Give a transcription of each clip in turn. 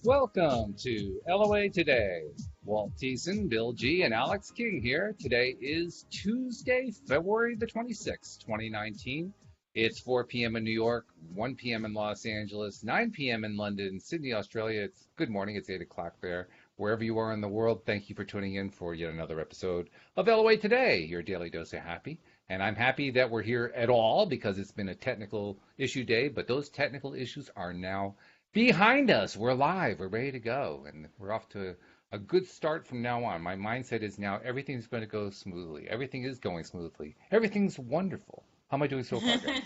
Welcome to LOA Today. Walt Thiessen, Bill G, and Alex King here. Today is Tuesday, February the 26th, 2019. It's 4 p.m. in New York, 1 p.m. in Los Angeles, 9 p.m. in London, Sydney, Australia. It's good morning. It's 8 o'clock there. Wherever you are in the world, thank you for tuning in for yet another episode of LOA Today, your daily dose of happy. And I'm happy that we're here at all because it's been a technical issue day, but those technical issues are now behind us. We're live. We're ready to go. And we're off to a good start from now on. My mindset is now everything's going to go smoothly. Everything is going smoothly. Everything's wonderful. How am I doing so far, guys?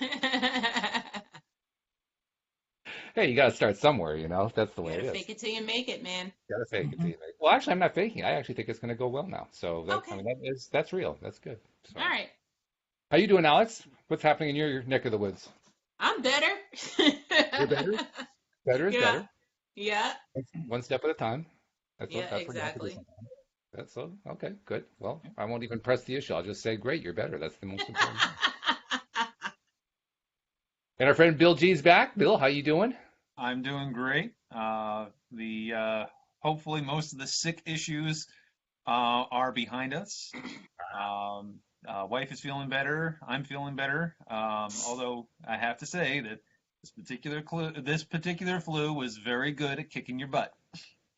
Hey, you got to start somewhere, you know? That's the You way it gotta is. fake it till you make it, man. You got to fake it till you make it. Well, actually, I'm not faking. I actually think it's going to go well now. So Okay. that's real. That's good. So, All right. how you doing, Alex? What's happening in your neck of the woods? I'm better. You're better. Better is Yeah. better. Yeah. One step at a time. Yeah, That's what you have to do. exactly. That's so okay, good. Well, I won't even press the issue. I'll just say, great, you're better. That's the most important thing. And our friend Bill G's back. Bill, how you doing? I'm doing great. The Hopefully most of the sick issues are behind us. Wife is feeling better. I'm feeling better. Although I have to say that this particular flu was very good at kicking your butt.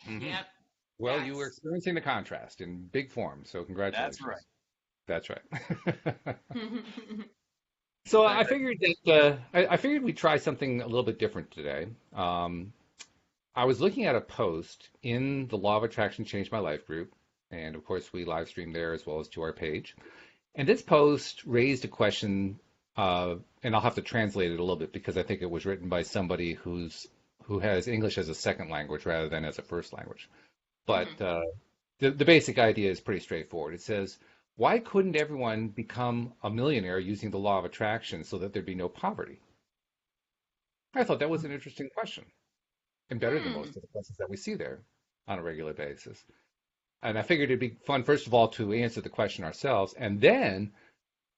Hmm. Yep. Well, you were Facts. experiencing the contrast in big form, so That's right. congratulations. That's right. So In I fact, figured that I figured we'd try something a little bit different today. I was looking at a post in the Law of Attraction Changed My Life group, and of course we live stream there as well as to our page. And this post raised a question, and I'll have to translate it a little bit because I think it was written by somebody who has English as a second language rather than as a first language. But Mhm. the basic idea is pretty straightforward. It says, why couldn't everyone become a millionaire using the law of attraction so that there'd be no poverty? I thought that was an interesting question and better than Hmm. most of the questions that we see there on a regular basis. And I figured it'd be fun, first of all, to answer the question ourselves, and then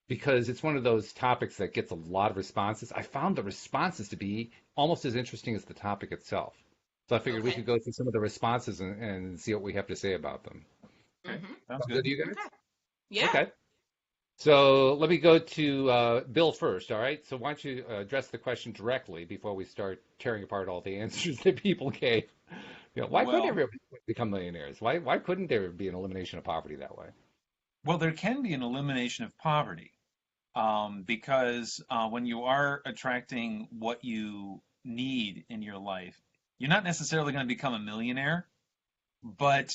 because it's one of those topics that gets a lot of responses. I found the responses to be almost as interesting as the topic itself. So I figured we Okay. could go through some of the responses and see what we have to say about them. okay, Mhm. sounds Sound good good. to you guys? Okay. Yeah. Okay. So let me go to Bill first. All right. So why don't you address the question directly before we start tearing apart all the answers that people gave? You know, why couldn't Well, everybody become millionaires? Why couldn't there be an elimination of poverty that way? well, there can be an elimination of poverty because when you are attracting what you need in your life, you're not necessarily going to become a millionaire, but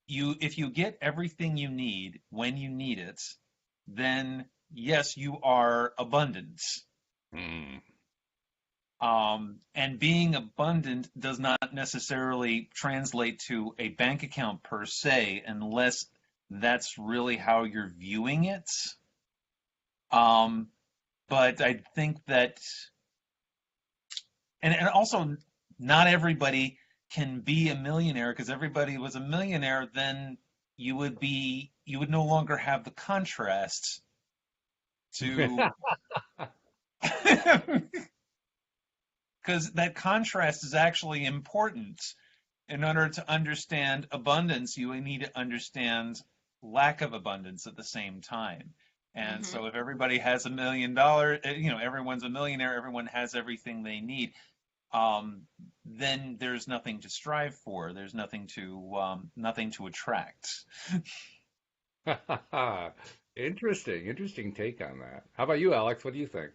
if you get everything you need when you need it, then yes, you are abundant. Hmm. And being abundant does not necessarily translate to a bank account per se, unless that's really how you're viewing it. Um, but I think that, and also, not everybody can be a millionaire because everybody was a millionaire, then you would no longer have the contrast to because that contrast is actually important. In order to understand abundance, you need to understand lack of abundance at the same time. And Mhm. so if everybody has $1 million, everyone's a millionaire, everyone has everything they need, then there's nothing to strive for. There's nothing to attract. Interesting take on that. How about you, Alex? What do you think?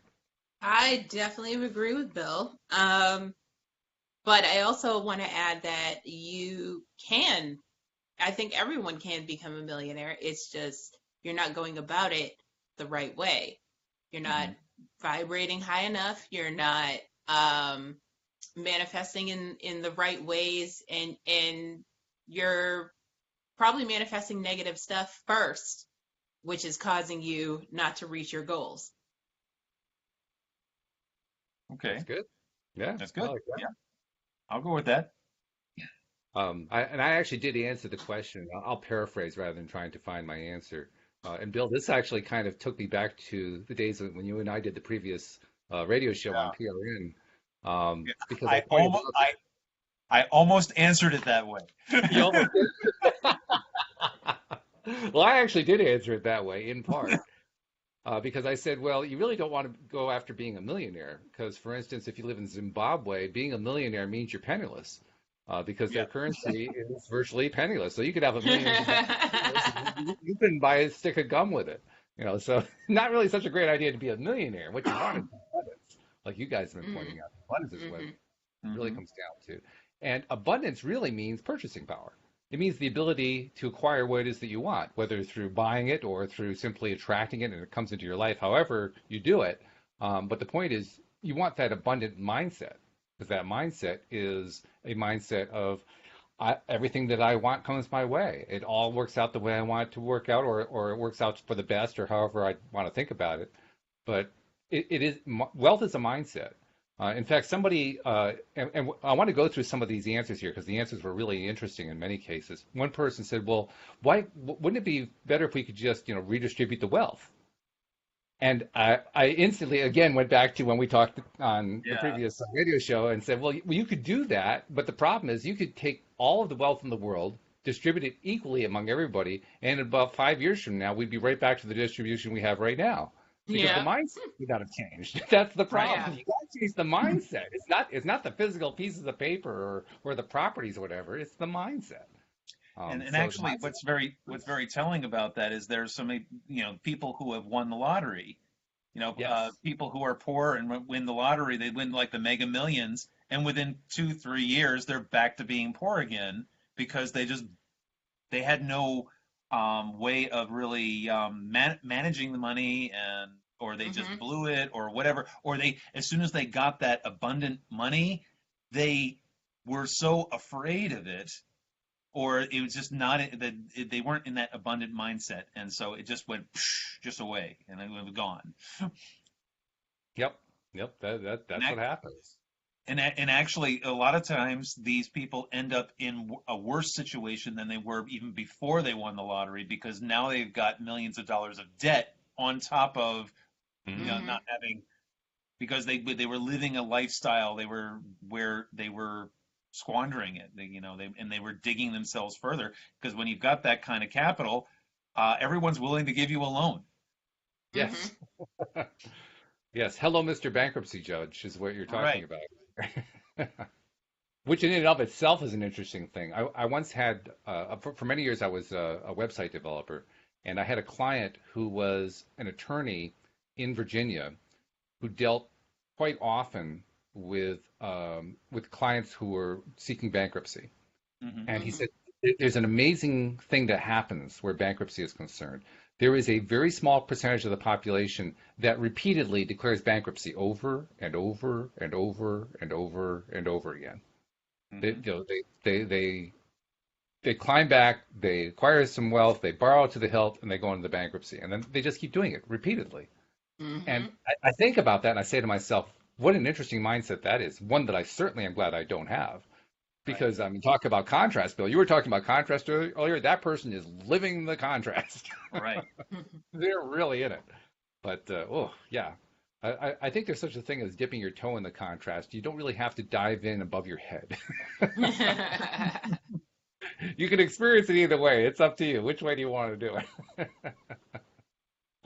I definitely agree with Bill. But I also want to add that you can, I think everyone can become a millionaire. It's just you're not going about it the right way. You're not Hmm. vibrating high enough. You're not um, manifesting in the right ways, and you're probably manifesting negative stuff first, which is causing you not to reach your goals. That's Okay, good. Yeah, that's I good. like that. Yeah, I'll go with that. I actually did answer the question. I'll paraphrase rather than trying to find my answer. And Bill, this actually kind of took me back to the days when you and I did the previous radio show on Yeah. PRN, Yeah. because I I pointed almost out I that. I almost answered it that way. You almost did. Well, I actually did answer it that way in part. Because I said, well, you really don't want to go after being a millionaire. Because, for instance, if you live in Zimbabwe, being a millionaire means you're penniless. Because Yeah. their currency is virtually penniless. So you could have a million Zimbabwean dollars and you couldn't buy a stick of gum with it. So not really such a great idea to be a millionaire. What you want is abundance, like you guys have been Mm, pointing out. Abundance is what mhm, it really Hmm. comes down to. And abundance really means purchasing power. It means the ability to acquire what it is that you want, whether through buying it or through simply attracting it and it comes into your life, however you do it. But the point is, you want that abundant mindset because that mindset is a mindset of everything that I want comes my way. It all works out the way I want it to work out, or it works out for the best, or however I want to think about it. But it is wealth is a mindset. In fact, somebody, and I want to go through some of these answers here because the answers were really interesting in many cases. One person said, "Well, why wouldn't it be better if we could just, redistribute the wealth?" And I instantly again went back to when we talked on the Yeah. previous radio show and said, well, you could do that, but the problem is you could take all of the wealth in the world, distribute it equally among everybody, and in about 5 years from now, we'd be right back to the distribution we have right now because the yeah. mindset would not have changed. That's the Right. Yeah. problem. You got to change the mindset. It's not the physical pieces of paper or the properties or whatever. It's the mindset. And So the actually, mindset. what's very telling about that is there's so many people who have won the lottery. Yes. People who are poor and win the lottery, they win like the Mega Millions, and within 2-3 years they're back to being poor again because they had no way of really managing the money, and or they just Hmm. blew it or whatever, or they as soon as they got that abundant money, they were so afraid of it, or it was just not that they weren't in that abundant mindset, and so it just went just away and it was gone. Yep. Yep. And That's what happens. and actually, a lot of times these people end up in a worse situation than they were even before they won the lottery because now they've got millions of dollars of debt on top of Hmm. not having, because they were living a lifestyle, they were where they were squandering it. They were digging themselves further because when you've got that kind of capital, everyone's willing to give you a loan. Hmm. Yes. Yes. Hello, Mr. Bankruptcy Judge is what you're talking Right. about. Which in and of itself is an interesting thing. I once had, for many years, I was a website developer, and I had a client who was an attorney in Virginia who dealt quite often with clients who were seeking bankruptcy. Hmm. And he Hmm. said, there's an amazing thing that happens where bankruptcy is concerned. There is a very small percentage of the population that repeatedly declares bankruptcy over and over and over and over and over again. They, Hmm. you know, they climb back, they acquire some wealth, they borrow to the hilt, and they go into the bankruptcy. And then they just keep doing it repeatedly. And Hmm. I think about that and I say to myself, what an interesting mindset that is. One that I certainly am glad I don't have. Right. Because I mean, talk about contrast, Bill. You were talking about contrast earlier. That person is living the contrast. Right. They're really in it. But oh yeah, I think there's such a thing as dipping your toe in the contrast. You don't really have to dive in above your head. You can experience it either way. It's up to you. Which way do you want to do it?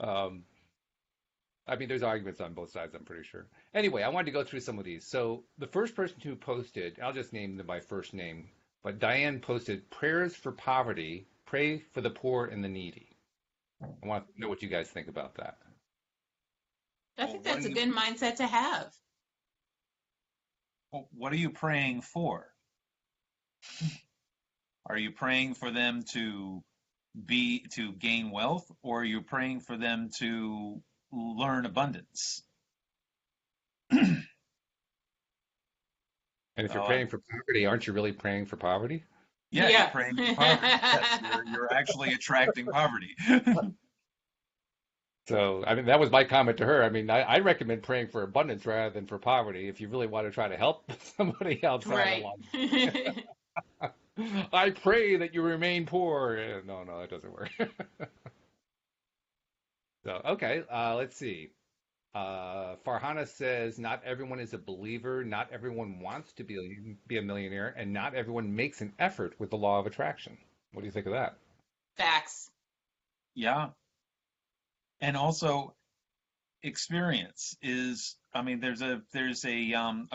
um, I mean, there's arguments on both sides, I'm pretty sure. Anyway, I wanted to go through some of these. So the first person who posted, I'll just name them by first name, but Diane posted prayers for poverty, pray for the poor and the needy. I want to know what you guys think about that. I Well, think that's a good mindset to have. what are you praying for? Are you praying for them to gain wealth, or are you praying for them to learn abundance? And if you're So praying for poverty, aren't you really praying for poverty? yeah, you're Yeah. praying for poverty. Yes, you're actually attracting poverty. So, I mean, that was my comment to her. I mean, I recommend praying for abundance rather than for poverty if you really want to try to help somebody outside Right. along. I pray that you remain poor. No, no, that doesn't work. So, okay, let's see. Farhana says, not everyone is a believer, not everyone wants to be a millionaire, and not everyone makes an effort with the law of attraction. What do you think of that? Facts. Yeah. And also experience is, I mean, there's a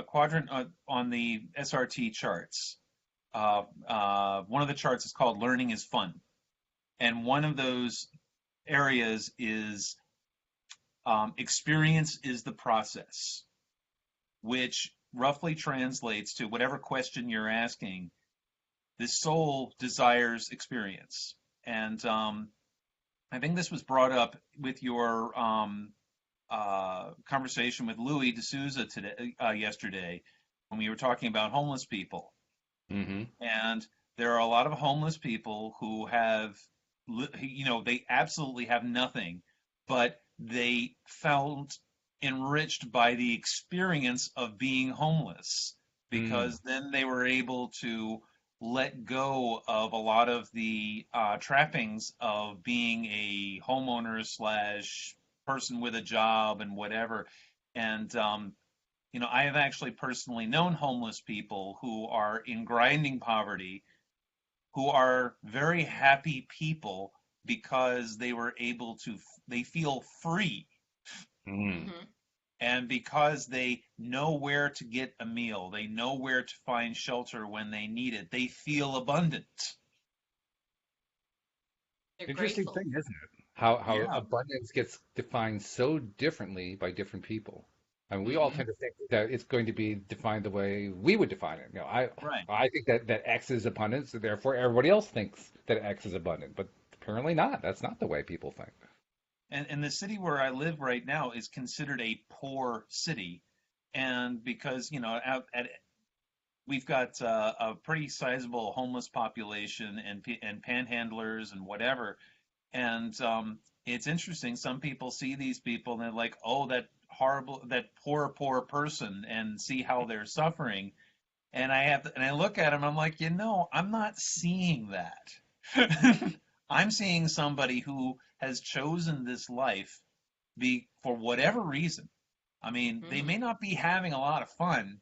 quadrant on the SRT charts. One of the charts is called learning is fun. And one of those areas is experience is the process, which roughly translates to whatever question you're asking. The soul desires experience. And I think this was brought up with your conversation with Louis D'Souza today, yesterday, when we were talking about homeless people. Mm-hmm. And there are a lot of homeless people who have, they absolutely have nothing, but they felt enriched by the experience of being homeless because then they were able to let go of a lot of the trappings of being a homeowner slash person with a job and whatever. And I have actually personally known homeless people who are in grinding poverty, who are very happy people because they feel free. Mm. Hmm. And because they know where to get a meal, they know where to find shelter when they need it, they feel abundant. They're Interesting grateful. thing, isn't it? How Yeah. abundance gets defined so differently by different people. I mean, we all Hmm. tend to think that it's going to be defined the way we would define it. Right. I think that X is abundance, so therefore everybody else thinks that X is abundant, but apparently not. That's not the way people think. And the city where I live right now is considered a poor city. And because, we've got a pretty sizable homeless population and panhandlers and whatever. And it's interesting. Some people see these people and they're like, "Oh, that horrible, that poor person," and see how they're suffering. And I look at them. I'm like, I'm not seeing that. I'm seeing somebody who has chosen this life for whatever reason. I mean, they Hmm. may not be having a lot of fun,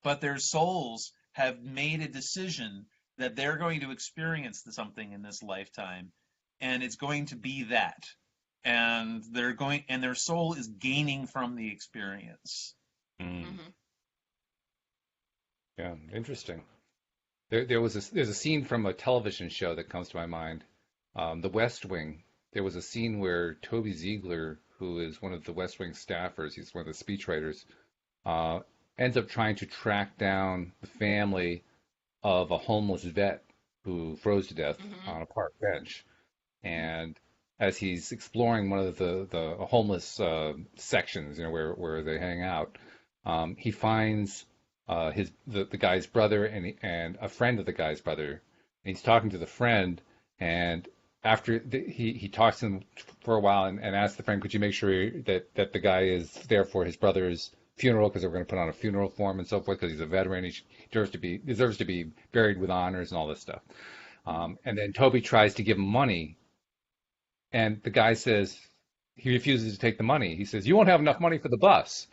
but their souls have made a decision that they're going to experience something in this lifetime, and it's going to be that. And their soul is gaining from the experience. Mm. Hmm. Yeah, interesting. There's a scene from a television show that comes to my mind, The West Wing. There was a scene where Toby Ziegler, who is one of the West Wing staffers, he's one of the speechwriters, uh, ends up trying to track down the family of a homeless vet who froze to death Hmm. on a park bench. And as he's exploring one of the homeless sections, where they hang out, he finds the guy's brother and a friend of the guy's brother. And he's talking to the friend, and he talks to him for a while and asks the friend, "Could you make sure that the guy is there for his brother's funeral because they're going to put on a funeral for him and so forth because he's a veteran. He deserves to be buried with honors and all this stuff." And then Toby tries to give him money, and the guy says he refuses to take the money. He says, "You won't have Yeah, enough money for the bus."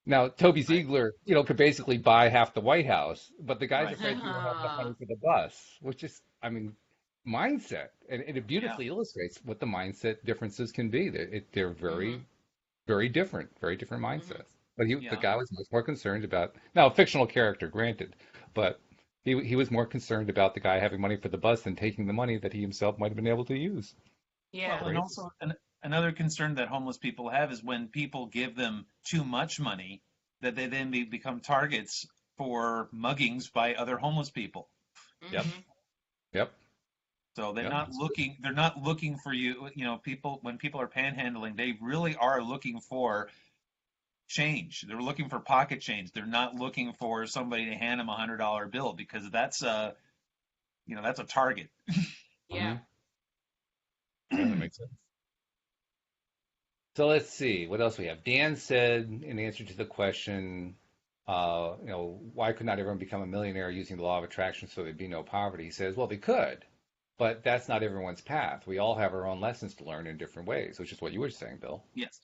Now, Toby right, Ziegler, could basically buy half the White House, but the guy's right. afraid he won't have enough money for the bus, which is, I mean, mindset. And it Yeah, beautifully illustrates what the mindset differences can be. They're very, Hmm. very different Hmm. mindsets. But the yeah. guy was much more concerned about, now, a fictional character, granted, but he was more concerned about the guy having money for the bus than taking the money that he himself might have been able to use. Well, Yeah. and Very also interesting. another concern that homeless people have is when people give them too much money, that they then become targets for muggings by other homeless people. Yep, Hmm. yep, So yep. That's true. they're not looking for you, when people are panhandling, they really are looking for change. They're looking for pocket change. They're not looking for somebody to hand them $100 bill because that's a target. Yeah. Hmm. Yeah, that makes sense. So let's see what else we have. Dan said in answer to the question, why could not everyone become a millionaire using the law of attraction so there'd be no poverty? He says, well, they could, but that's not everyone's path. We all have our own lessons to learn in different ways, which is what you were saying, Bill. Yes.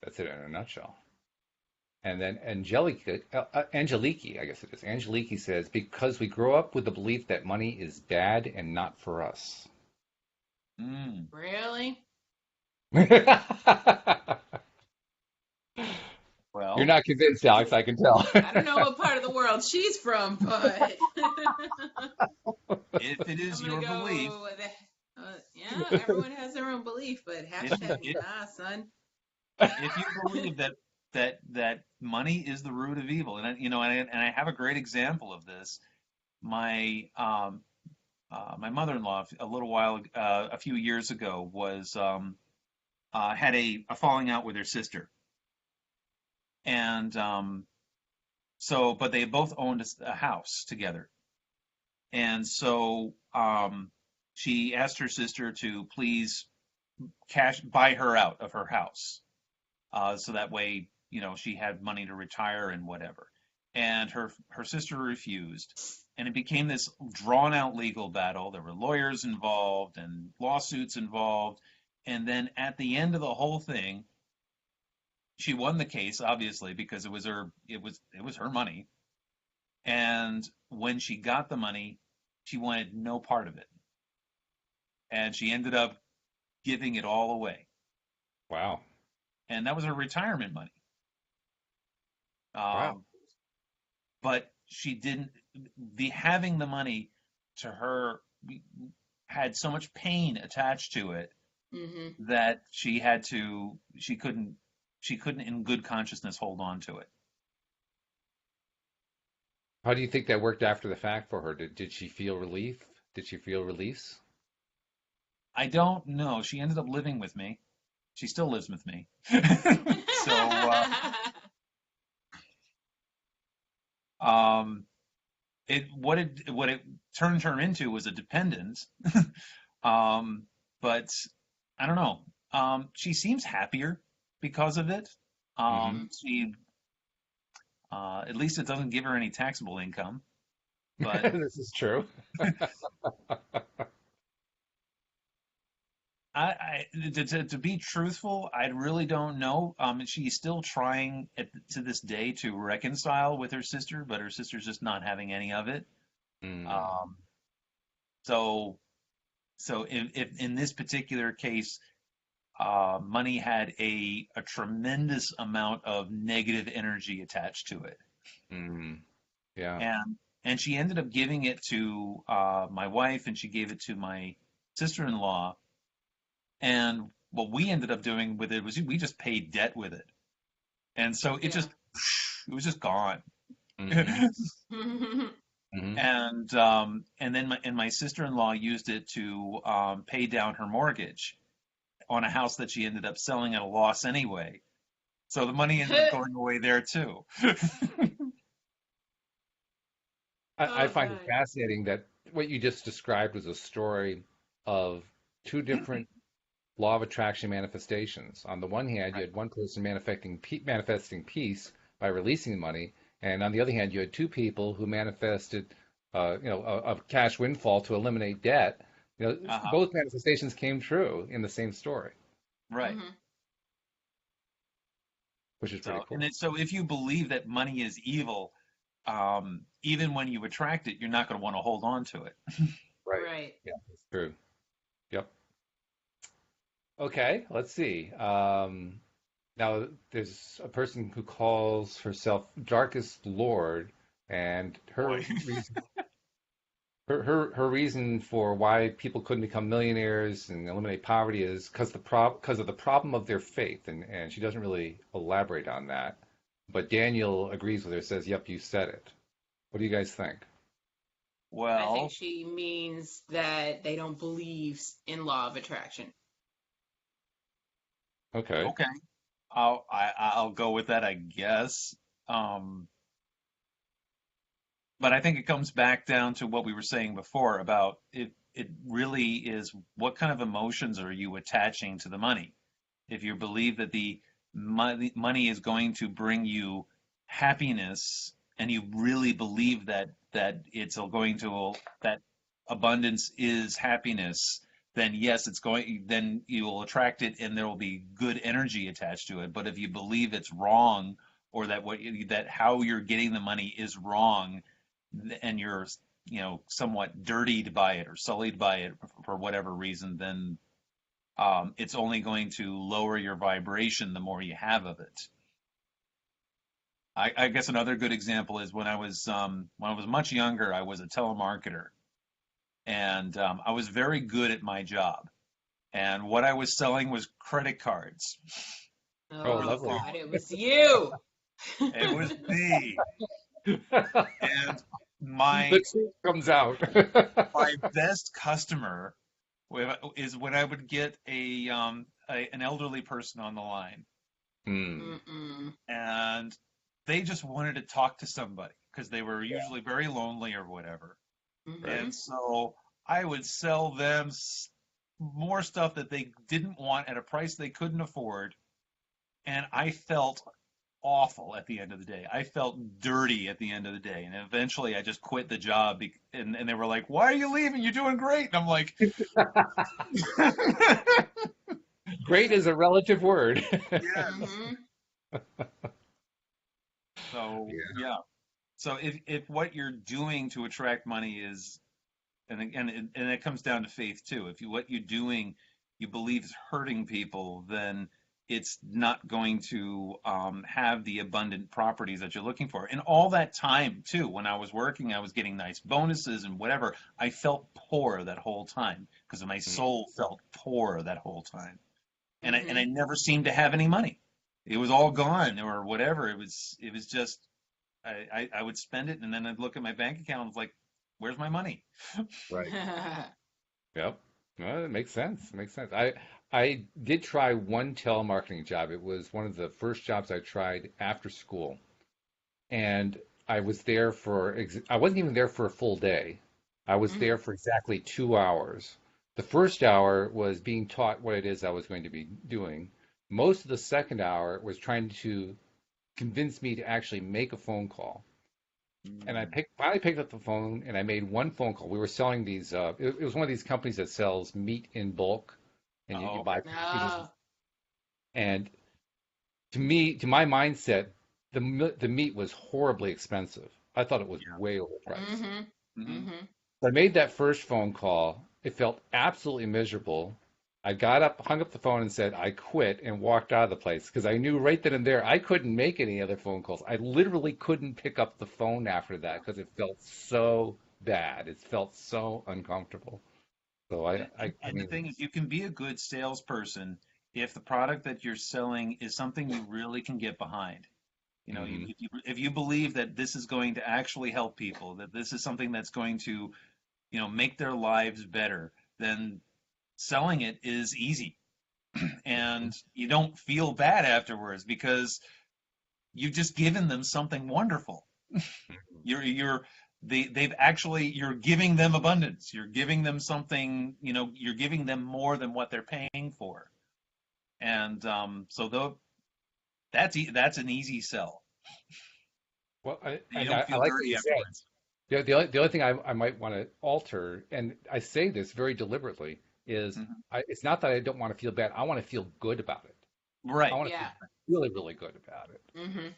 That's it in a nutshell. And then Angeliki, I guess it is. Angeliki says, because we grow up with the belief that money is bad and not for us. Mm. Really? You're Well, not convinced, Alex, I can tell. I don't know what part of the world she's from, but if it I'm is gonna your belief, go with it. Yeah, everyone has their own belief, but if hashtag if, nah, son. if you believe that money is the root of evil, and I have a great example of this. My my mother-in-law a few years ago was had a falling out with her sister, and but they both owned a house together, and so she asked her sister to please buy her out of her house, so that way, she had money to retire and whatever. And her sister refused, and it became this drawn out legal battle. There were lawyers involved and lawsuits involved, and then at the end of the whole thing, she won the case, obviously, because it was her money. And when she got the money, she wanted no part of it, and she ended up giving it all away. Wow. And that was her retirement money. Wow. Um, but she didn't. The having the money to her had so much pain attached to it Hmm. that she couldn't in good consciousness hold on to it. How do you think that worked after the fact for her? Did she feel relief? Did she feel release? I don't know. She ended up living with me. She still lives with me. So um, what it turned her into was a dependent. um, but I don't know. She seems happier because of it. Hmm. She at least it doesn't give her any taxable income. But This is true. to be truthful, I really don't know. She's still trying to this day to reconcile with her sister, but her sister's just not having any of it. Mm. Um, so, so if in this particular case, money had a tremendous amount of negative energy attached to it, Mm. Yeah. and and she ended up giving it to my wife, and she gave it to my sister-in-law. And what we ended up doing with it was we just paid debt with it. And so Yeah. it was just gone. Hmm. Hmm. And then my sister-in-law used it to pay down her mortgage on a house that she ended up selling at a loss anyway. So the money ended up going away there too. I Oh find it God. fascinating that what you just described was a story of two different law of attraction manifestations. On the one hand, you Right. had one person manifesting peace by releasing money, and on the other hand, you had two people who manifested, a cash windfall to eliminate debt. Uh-huh. Both manifestations came true in the same story, Right. Hmm. which is pretty So cool. so if you believe that money is evil, even when you attract it, you're not going to want to hold on to it. Right. Right. Yeah, that's true. Yep. Okay, let's see. Now, there's a person who calls herself Darkest Lord, and Boy. her reason for why people couldn't become millionaires and eliminate poverty is because of the problem of their faith, and she doesn't really elaborate on that. But Daniel agrees with her, says, "Yep, you said it." What do you guys think? I think Well, she means that they don't believe in law of attraction. Okay. okay. I'll go with that, I guess. Um, but I think it comes back down to what we were saying before about it. It really is what kind of emotions are you attaching to the money? If you believe that the money is going to bring you happiness, and you really believe that it's going to that abundance is happiness, then yes, then you will attract it and there will be good energy attached to it. But if you believe it's wrong, or that how you're getting the money is wrong, and you're, somewhat dirtied by it or sullied by it for whatever reason, then it's only going to lower your vibration the more you have of it. I guess another good example is when I was much younger, I was a telemarketer, and I was very good at my job. And what I was selling was credit cards. Oh, Oh lovely. God, it was you. It was me. And my The truth comes out. my best customer is when I would get an elderly person on the line, Mm-mm. and they just wanted to talk to somebody because they were usually very lonely or whatever. Mhm. And so I would sell them more stuff that they didn't want at a price they couldn't afford. And I felt awful at the end of the day. I felt dirty at the end of the day. And eventually I just quit the job. And they were like, "Why are you leaving? You're doing great." And I'm like, Great is a relative word. yes. Mhm. So, yeah. So if what you're doing to attract money is, and again, and it comes down to faith too. If what you're doing, you believe is hurting people, then it's not going to have the abundant properties that you're looking for. And all that time too, when I was working, I was getting nice bonuses and whatever. I felt poor that whole time because my soul felt poor that whole time, and I never seemed to have any money. It was all gone or whatever. It was just I would spend it, and then I'd look at my bank account and was like, "Where's my money?" Right. Yep. No, it makes sense. It makes sense. I did try one telemarketing job. It was one of the first jobs I tried after school, and I was there I wasn't even there for a full day. I was Mhm. there for exactly 2 hours. The first hour was being taught what it is I was going to be doing. Most of the second hour was trying to convince me to actually make a phone call. And I finally picked up the phone and I made one phone call. We were selling these. It was one of these companies that sells meat in bulk, and you Oh, buy okay. packages. No. And to my mindset, the meat was horribly expensive. I thought it was Yeah. way overpriced. Mhm. Hmm. Mhm. So I made that first phone call. It felt absolutely miserable. I got up, hung up the phone, and said I quit and walked out of the place because I knew right then and there I couldn't make any other phone calls. I literally couldn't pick up the phone after that because it felt so bad. It felt so uncomfortable. So I And the mean, thing is, you can be a good salesperson if the product that you're selling is something you really can get behind. mhm. If you believe that this is going to actually help people, that this is something that's going to, make their lives better, then selling it is easy. And you don't feel bad afterwards because you've just given them something wonderful. You're you're giving them abundance. You're giving them something, you're giving them more than what they're paying for. And so though that's an easy sell. Well, You don't I feel like what dirty you said. afterwards. The only thing I might want to alter, and I say this very deliberately, is Hmm. it's not that I don't want to feel bad. I want to feel good about it. I Right. want to feel Yeah. really, really good about it. Mhm.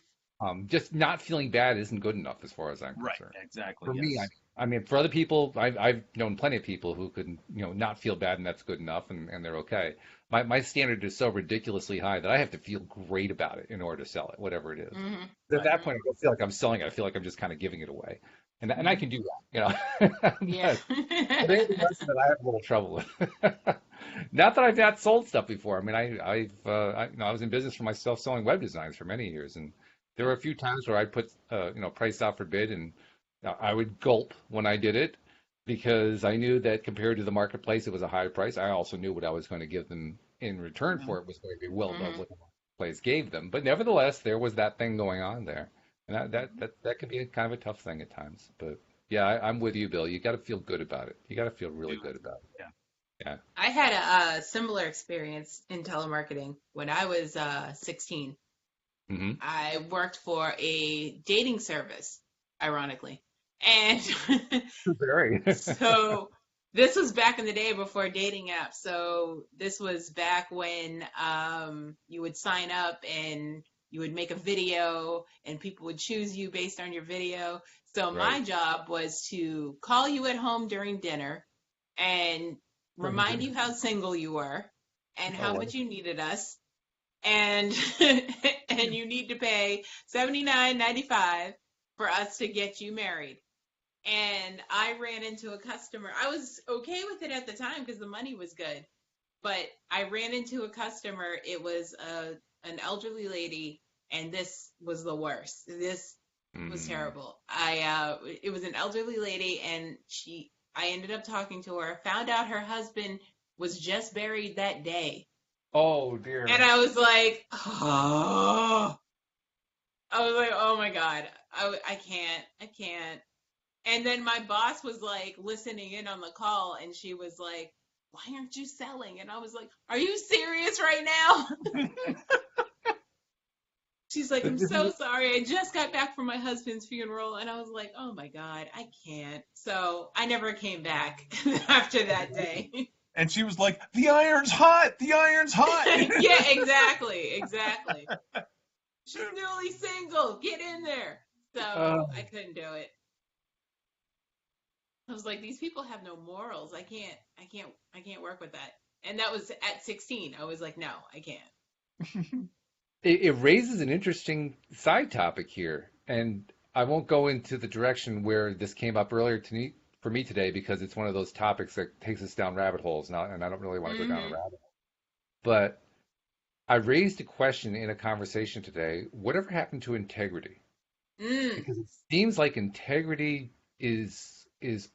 Just not feeling bad isn't good enough as far as I'm Right. concerned. Exactly. For me, Yes. I mean, for other people, I've known plenty of people who could, not feel bad and that's good enough and they're okay. My standard is so ridiculously high that I have to feel great about it in order to sell it, whatever it is. Mhm. But at Right. that Mhm. point, I don't feel like I'm selling it. I feel like I'm just kind of giving it away. And I Hmm. can do that. Yeah. But anything else that I have a little trouble with. Not that I've not sold stuff before. I mean, I was in business for myself selling web designs for many years, and there were a few times where I put, price out for bid, and I would gulp when I did it because I knew that compared to the marketplace, it was a high price. I also knew what I was going to give them in return Hmm. for it was going to be well above Mhm. what the marketplace gave them. But nevertheless, there was that thing going on there, and that can be kind of a tough thing at times. But yeah, I'm with you, Bill. You got to feel good about it. You got to feel really Do good about Yeah. it. Yeah. I had a similar experience in telemarketing when I was 16. Mm-hmm. I worked for a dating service, ironically. And Very. so This was back in the day before dating apps. So this was back when you would sign up and you would make a video and people would choose you based on your video. So my Right. job was to call you at home during dinner and During remind dinner. you how single you were and Oh, how wow. much you needed us. And and you need to pay $79.95 for us to get you married. And I ran into a customer. I was okay with it at the time because the money was good. But I ran into a customer. It was an elderly lady, and this was the worst. This was Mm. terrible. It was an elderly lady, and I ended up talking to her. Found out her husband was just buried that day, Oh and dear. I was like, oh, I was like, oh my god, I can't. And then my boss was like listening in on the call, and she was like, why aren't you selling? And I was like, are you serious right now? She's like, I'm This is so sorry. I just got back from my husband's funeral. And I was like, oh my God, I can't. So I never came back after that day. And she was like, "The iron's hot. The iron's hot." Yeah, exactly. Exactly. She's newly single. Get in there. So I couldn't do it. I was like, these people have no morals. I can't work with that. And that was at 16. I was like, no, I can't. it raises an interesting side topic here, and I won't go into the direction where this came up earlier for me today because it's one of those topics that takes us down rabbit holes, and I don't really want to go down a Hmm. rabbit hole. But I raised a question in a conversation today: whatever happened to integrity? Mm. Because it seems like integrity is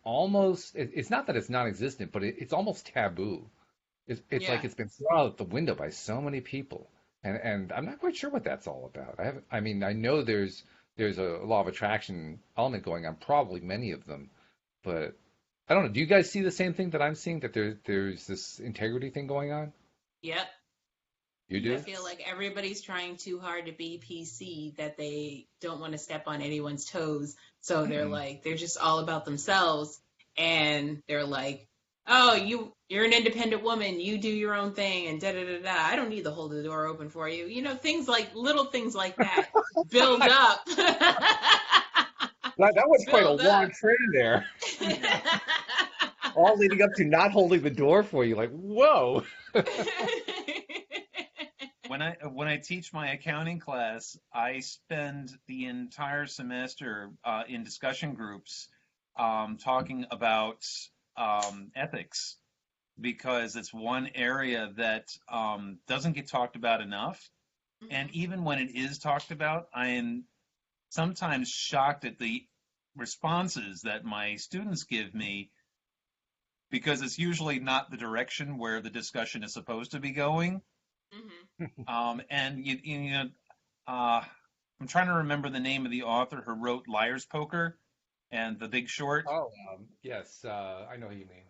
almost it's not that it's non-existent, but it's almost taboo. It's Yeah. like it's been thrown out the window by so many people, and I'm not quite sure what that's all about. I mean, I know there's a law of attraction element going on, probably many of them, but I don't know. Do you guys see the same thing that I'm seeing, that there's this integrity thing going on? Yep. You I do? feel like everybody's trying too hard to be PC that they don't want to step on anyone's toes. So Mm-mm. they're just all about themselves and they're like, "Oh, you're an independent woman. You do your own thing and da da da da. I don't need to hold the door open for you." You know, things like little things like that build up. That was quite a Build long up. train there, all leading up to not holding the door for you. Like, whoa. When I teach my accounting class, I spend the entire semester in discussion groups talking about ethics because it's one area that doesn't get talked about enough. And Mhm. even when it is talked about, I am sometimes shocked at the responses that my students give me because it's usually not the direction where the discussion is supposed to be going. Mhm. And uh, I'm trying to remember the name of the author who wrote Liar's Poker and The Big Short. Oh, yes, I know who you mean.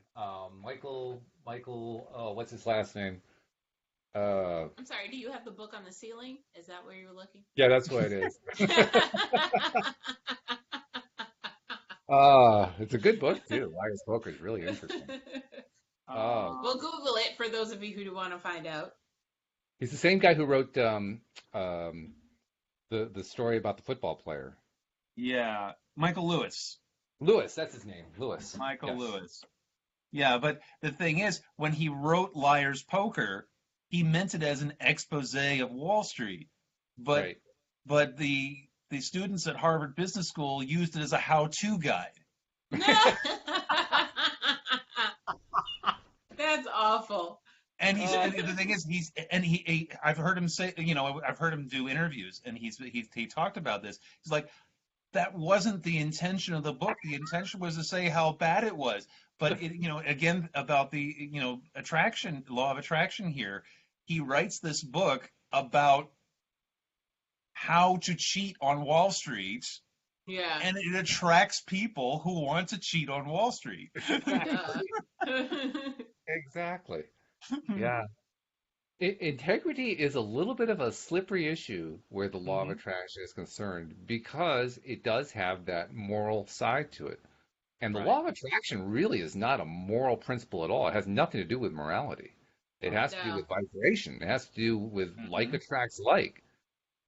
Michael, oh, what's his last name? Uh, I'm sorry, do you have the book on the ceiling? Is that where you were looking? yeah, that's what it is. It's a good book too. Liar's Poker is really interesting. Uh, We'll Google it for those of you who want to find out. he's the same guy who wrote the story about the football player. Yeah, Michael Lewis. Lewis, that's his name. Lewis. Michael Yes. Lewis. Yeah, but the thing is, when he wrote Liar's Poker, he meant it as an expose of Wall Street. But Right. but the students at Harvard Business School used it as a how-to guide. That's awful. And Uh, the thing is, I've heard him say, I've heard him do interviews, and he talked about this. He's like, that wasn't the intention of the book. The intention was to say how bad it was. But again, about the law of attraction here, he writes this book about how to cheat on Wall Street, Yeah, and it attracts people who want to cheat on Wall Street. duh. Exactly. Yeah. Integrity is a little bit of a slippery issue where the law of Mhm. attraction is concerned because it does have that moral side to it. And the Right. law of attraction really is not a moral principle at all. It has nothing to do with morality. It Oh, has to do No. with vibration. It has to do with like hmm attracts like.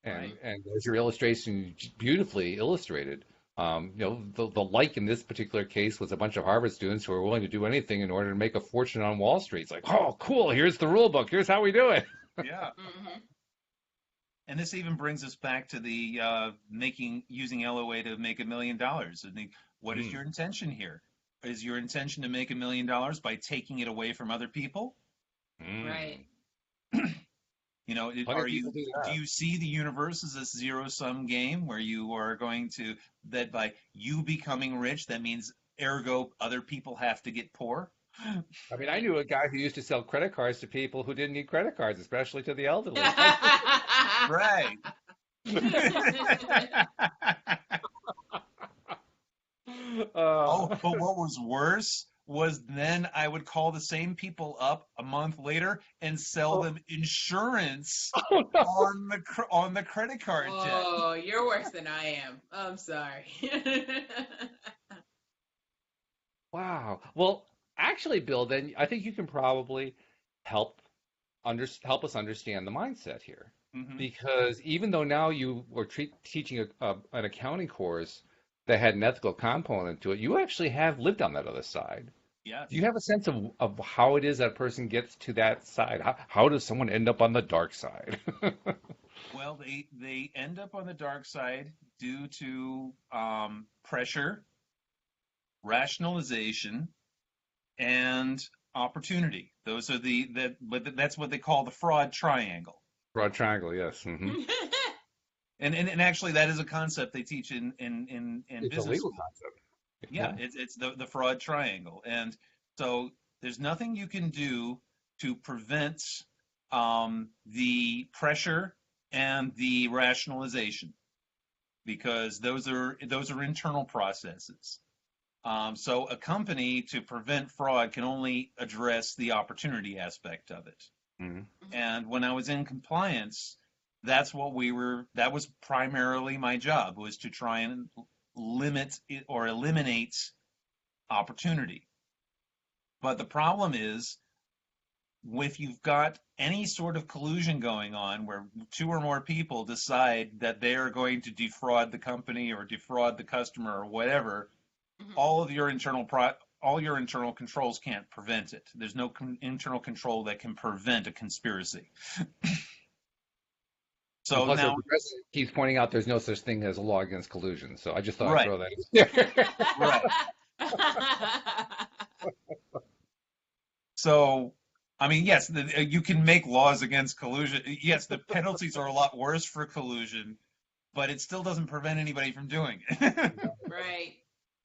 right. And as your illustration beautifully illustrated, the like in this particular case was a bunch of Harvard students who were willing to do anything in order to make a fortune on Wall Street. It's like, oh, cool. Here's the rule book. Here's how we do it. Yeah. Hmm. And this even brings us back to the using LOA to make $1 million. What is Mm, your intention here? Is your intention to make $1 million by taking it away from other people? Right. mm. Plenty Are of people do do that. you see the universe as a zero-sum game where you are going to, that by you becoming rich, that means ergo other people have to get poor? I mean, I Right. knew a guy who used to sell credit cards to people who didn't need credit cards, especially to the elderly. I Right. Oh, uh, but what was worse was then I would call the same people up a month later and sell oh, them insurance oh, no. on the credit card debt. Oh, you're worse than I am. I'm sorry. Wow. Well, actually, Bill, then I think you can probably help help us understand the mindset here, hmm because even though now you were teaching an accounting course that had an ethical component to it, you actually have lived on that other side. Do Yes. you have a sense of how it is that a person gets to that side? How does someone end up on the dark side? Well, they end up on the dark side due to pressure, rationalization, and opportunity. Those are but that's what they call the fraud triangle. Broad triangle, yes. Hmm. And actually, that is a concept they teach in It's a business legal school. concept. Yeah, Yeah. it's the fraud triangle. And so there's nothing you can do to prevent the pressure and the rationalization because those are internal processes. So a company to prevent fraud can only address the opportunity aspect of it. Hmm. And when I was in compliance, that was primarily my job was to try and limit it or eliminate opportunity. But the problem is if you've got any sort of collusion going on where two or more people decide that they are going to defraud the company or defraud the customer or whatever, all your internal controls can't prevent it. There's no internal control that can prevent a conspiracy. And So plus, as now, the president keeps pointing out, there's no such thing as a law against collusion. So I just thought I'd right, throw that in there. right. So, I mean, yes, you can make laws against collusion. Yes, the penalties are a lot worse for collusion, but it still doesn't prevent anybody from doing it. Right.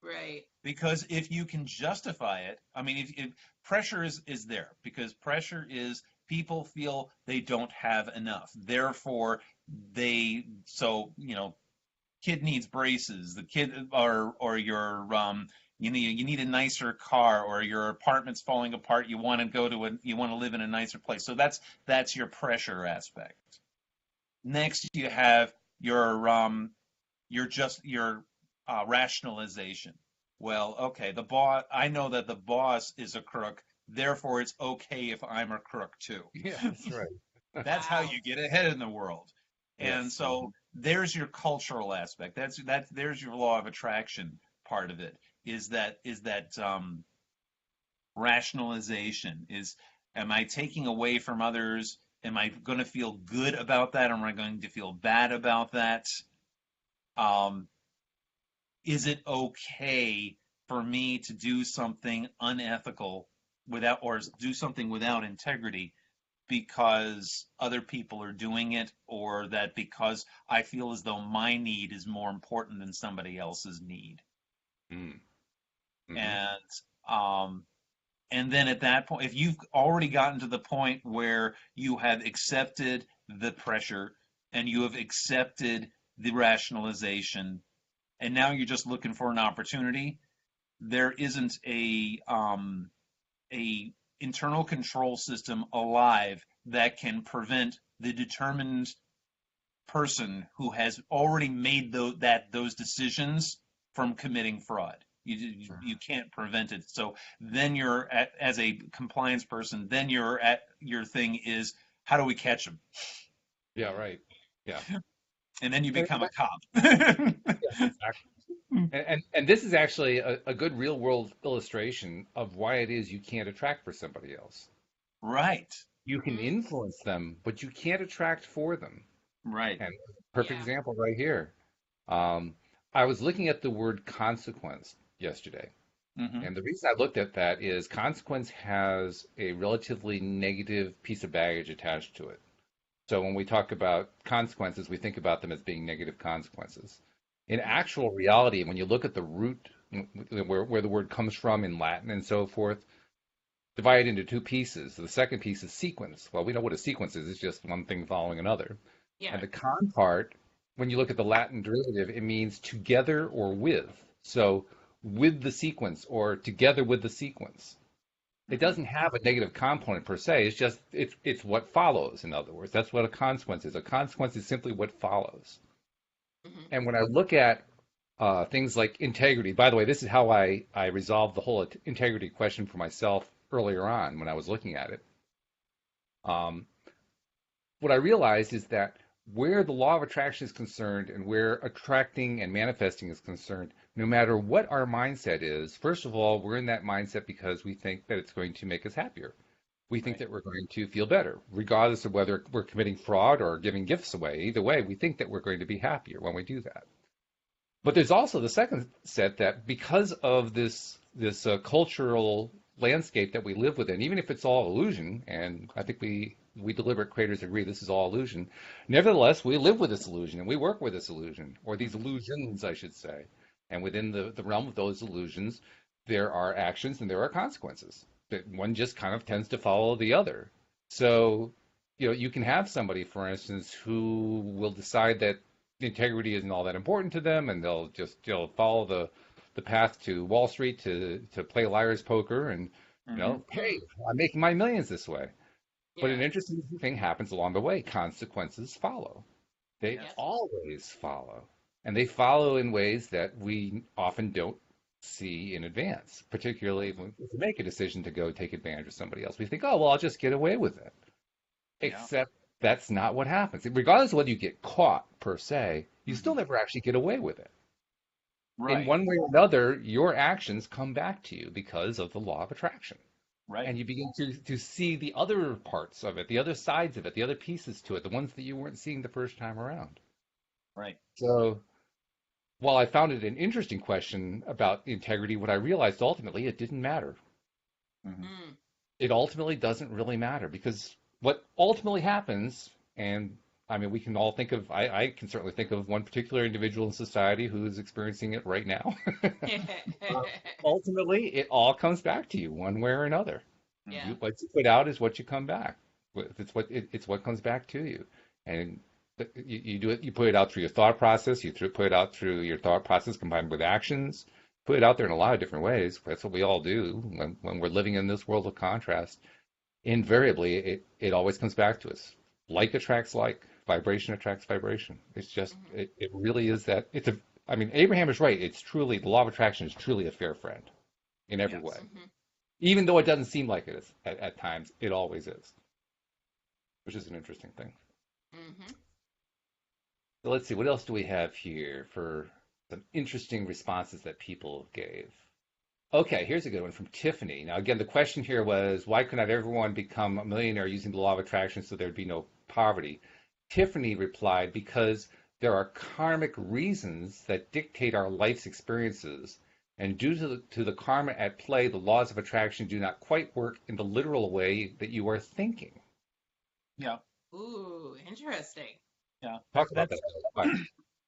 Right. Because if you can justify it, I mean, if pressure is there, because pressure is people feel they don't have enough. Therefore, kid needs braces, the kid or your you need a nicer car or your apartment's falling apart, you want to live in a nicer place. So that's your pressure aspect. Next you have your rationalization. Well, okay, I know that the boss is a crook, therefore it's okay if I'm a crook too. Yeah, that's right. That's how Wow. you get ahead in the world. And Yes. so there's your cultural aspect. There's your law of attraction part of it. Is that rationalization? Am I taking away from others? Am I going to feel good about that? Or am I going to feel bad about that? Um, is it okay for me to do something unethical or do something without integrity because other people are doing it, or that because I feel as though my need is more important than somebody else's need? Mm. Hmm. And um, and then at that point, if you've already gotten to the point where you have accepted the pressure and you have accepted the rationalization, and now you're just looking for an opportunity, there isn't a internal control system alive that can prevent the determined person who has already made those decisions from committing fraud. You can't prevent it. So then as a compliance person, then your thing is, how do we catch them? Yeah, right. Yeah. And then you And, become a cop. yeah, exactly. And this is actually a good real world illustration of why it is you can't attract for somebody else. Right. You can Mhm. influence them, but you can't attract for them. Right. And perfect Yeah. example right here. Um, I was looking at the word consequence yesterday. Hmm. And the reason I looked at that is consequence has a relatively negative piece of baggage attached to it. So when we talk about consequences, we think about them as being negative consequences. In Mhm. actual reality, when you look at the root, where the word comes from in Latin and so forth, divide it into two pieces. The second piece is sequence. Well, we know what a sequence is. It's just one thing following another. Yeah. And the con part, when you look at the Latin derivative, it means together or with. So with the sequence or together with the sequence. It Hmm. doesn't have a negative component per se. It's just it's what follows. In other words, that's what a consequence is. A consequence is simply what follows. Mhm. And when I look at things like integrity, by the way, this is how I resolved the whole integrity question for myself earlier on when I was looking at it. Um, what I realized is that where the law of attraction is concerned and where attracting and manifesting is concerned, no matter what our mindset is, first of all, we're in that mindset because we think that it's going to make us happier. We think Right. that we're going to feel better, regardless of whether we're committing fraud or giving gifts away. Either way, we think that we're going to be happier when we do that. But there's also the second set that because of this cultural landscape that we live within, even if it's all illusion, and I think we deliberate creators agree this is all illusion. Nevertheless, we live with this illusion and we work with this illusion, or these Hmm. illusions, I should say. And within the realm of those illusions, there are actions and there are consequences. That one just kind of tends to follow the other. So, you can have somebody, for instance, who will decide that integrity isn't all that important to them, and they'll just follow the path to Wall Street to play liar's poker, and Hmm. hey, Mhm. I'm making my millions this way. But an Yeah. interesting thing happens along the way. Consequences follow. They Yep. Yes. always follow, and they follow in ways that we often don't see in advance. Particularly Mhm. when we make a decision to go take advantage of somebody else, we think, oh well, I'll just get away with it. Yeah. Except that's not what happens. Regardless of whether you get caught per se, you Hmm. still never actually get away with it. In Right. one way or another, your actions come back to you because of the law of attraction. Right. And you begin to see the other parts of it, the other sides of it, the other pieces to it, the ones that you weren't seeing the first time around. Right. So while I found it an interesting question about integrity, what I realized ultimately it didn't matter. Hmm. Mm. It ultimately doesn't really matter because what ultimately happens, and I mean, we can all think of, I can certainly think of one particular individual in society who's experiencing it right now. Uh, Ultimately, it all comes back to you one way or another. Yeah. What you put out is what you come back. It's what comes back to you, and you do it. You put it out through your thought process. Put it out through your thought process combined with actions. Put it out there in a lot of different ways. That's what we all do when we're living in this world of contrast. Invariably, it always comes back to us. Like attracts like. Vibration attracts vibration. It's just Mhm. it really is that. I mean, Abraham is right. It's truly the law of attraction is truly a fair friend in every way. Yes. Mhm. Even though it doesn't seem like it is at times, it always is, which is an interesting thing. Mhm. So let's see, what else do we have here for some interesting responses that people gave? Okay, here's a good one from Tiffany. Now, again, the question here was why could not everyone become a millionaire using the law of attraction so there'd be no poverty? Tiffany replied, because there are karmic reasons that dictate our life's experiences. And due to the karma at play, the laws of attraction do not quite work in the literal way that you are thinking. Yeah. Ooh, interesting. Yeah. Talk about that. That's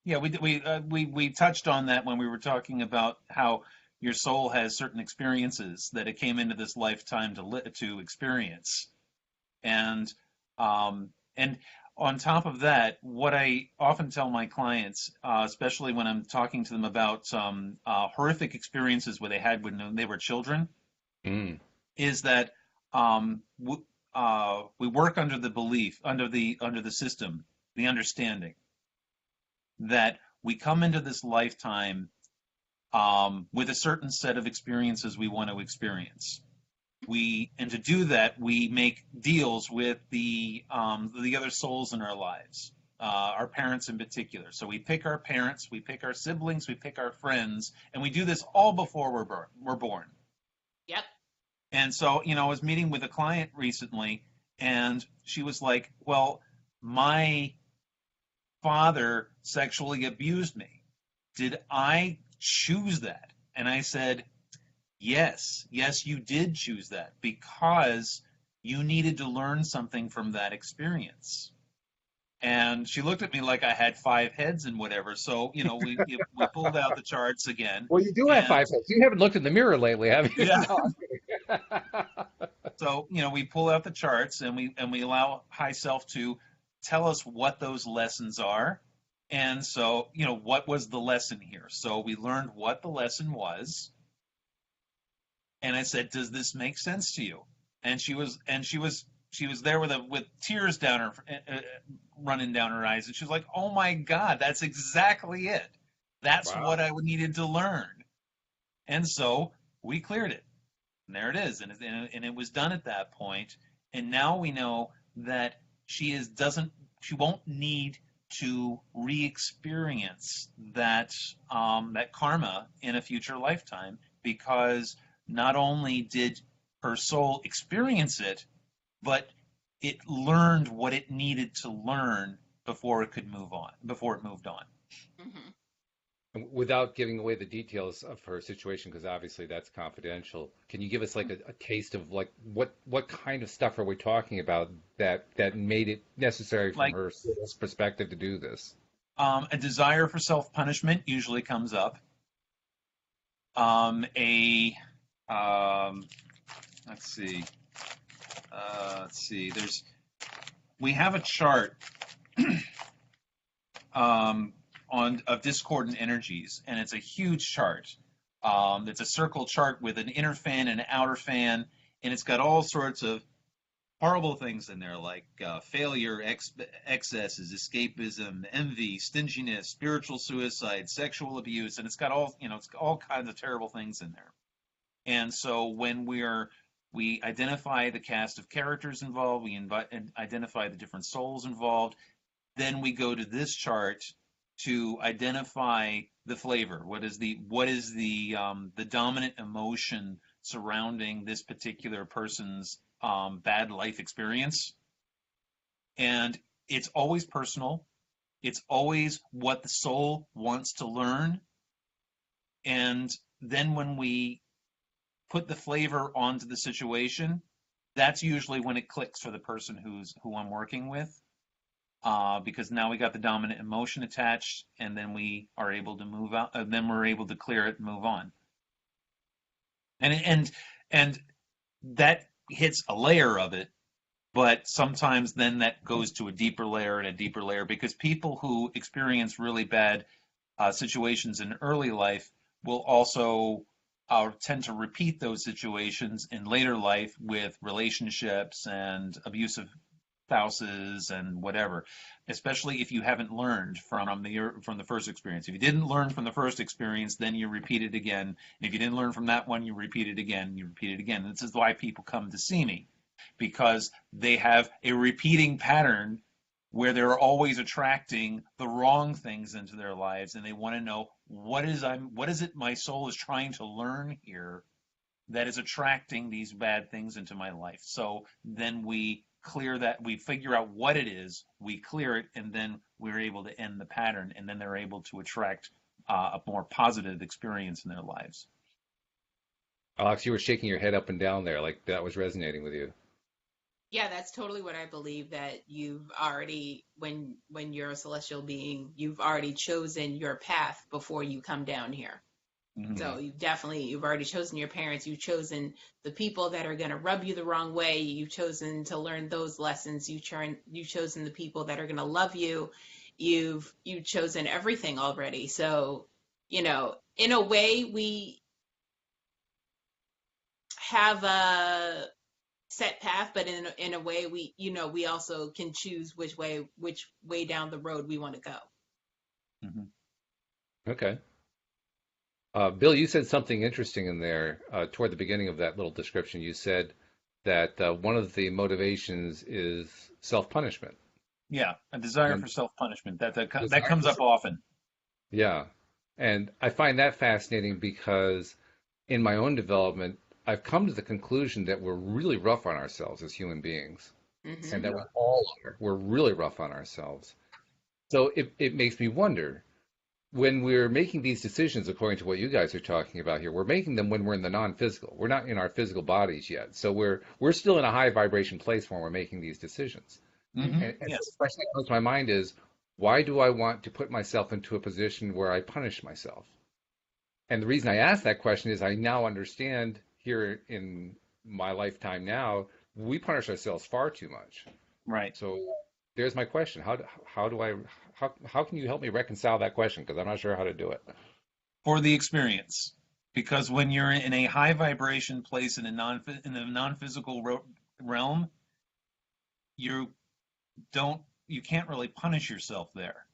Yeah, we touched on that when we were talking about how your soul has certain experiences that it came into this lifetime to experience, and and on top of that, what I often tell my clients, especially when I'm talking to them about horrific experiences where they had when they were children, Mm, is that we work under the belief, under the system, the understanding that we come into this lifetime with a certain set of experiences we want to experience. And to do that, we make deals with the other souls in our lives, our parents in particular. So we pick our parents, we pick our siblings, we pick our friends, and we do this all before we're born. Yep. And so, I was meeting with a client recently, and she was like, "Well, my father sexually abused me. Did I choose that?" And I said, yes, you did choose that because you needed to learn something from that experience. And she looked at me like I had 5 heads and whatever. So, we pulled out the charts again. Well, you do have 5 heads. You haven't looked in the mirror lately, have you? Yeah. No. So, we pull out the charts and we allow high self to tell us what those lessons are. And so, what was the lesson here? So we learned what the lesson was. And I said, "Does this make sense to you?" And she was there with tears running down her eyes, and she was like, "Oh my God, that's exactly it. That's Wow. what I needed to learn." And so we cleared it, and there it is, and it was done at that point. And now we know that she won't need to re-experience that karma in a future lifetime, because not only did her soul experience it, but it learned what it needed to learn before it moved on. Mm-hmm. Without giving away the details of her situation, because obviously that's confidential, can you give us like a taste of like what kind of stuff are we talking about that made it necessary from Like, her perspective to do this? a desire for self-punishment usually comes up. Let's see. We have a chart of discordant energies, and it's a huge chart. It's a circle chart with an inner fan and an outer fan, and it's got all sorts of horrible things in there, like failure, excesses, escapism, envy, stinginess, spiritual suicide, sexual abuse, and it's got it's got all kinds of terrible things in there. And so when we identify the cast of characters involved, we identify the different souls involved, then we go to this chart to identify the flavor. What is the dominant emotion surrounding this particular person's bad life experience? And it's always personal. It's always what the soul wants to learn. And then when we put the flavor onto the situation, that's usually when it clicks for the person who I'm working with, because now we got the dominant emotion attached, and then we are able to move out. Then we're able to clear it and move on. And that hits a layer of it, but sometimes then that goes to a deeper layer and a deeper layer, because people who experience really bad situations in early life will also tend to repeat those situations in later life with relationships and abusive spouses and whatever, especially if you haven't learned from the first experience. If you didn't learn from the first experience, then you repeat it again. And if you didn't learn from that one, you repeat it again, you repeat it again. And this is why people come to see me, because they have a repeating pattern where they're always attracting the wrong things into their lives, and they want to know what is it my soul is trying to learn here that is attracting these bad things into my life. So then we clear that, we figure out what it is, we clear it, and then we're able to end the pattern, and then they're able to attract a more positive experience in their lives. Alex, you were shaking your head up and down there, like that was resonating with you. Yeah, that's totally what I believe, that you've already, when you're a celestial being, you've already chosen your path before you come down here. Mm-hmm. So you've already chosen your parents. You've chosen the people that are going to rub you the wrong way. You've chosen to learn those lessons. You've chosen the people that are going to love you. You've chosen everything already. So, in a way, we have a set path, but in a way, we also can choose which way down the road we want to go. Mm-hmm. Okay. Bill, you said something interesting in there toward the beginning of that little description. You said that one of the motivations is self-punishment. Yeah, a desire And for self-punishment. That desire comes for up self- often. yeah. And I find that fascinating because in my own development, I've come to the conclusion that we're really rough on ourselves as human beings, Hmm. and that we Yeah. all are. We're really rough on ourselves. So it makes me wonder when we're making these decisions, according to what you guys are talking about here, we're making them when we're in the non-physical. We're not in our physical bodies yet. So we're still in a high vibration place when we're making these decisions. Hmm. Hmm. And so the Yes. question that comes to my mind is, why do I want to put myself into a position where I punish myself? And the reason I ask that question is I now understand here in my lifetime now, we punish ourselves far too much. Right. So there's my question. How do I how can you help me reconcile that question? Because I'm not sure how to do it. For the experience, because when you're in a high vibration place in a non-physical realm, you you can't really punish yourself there.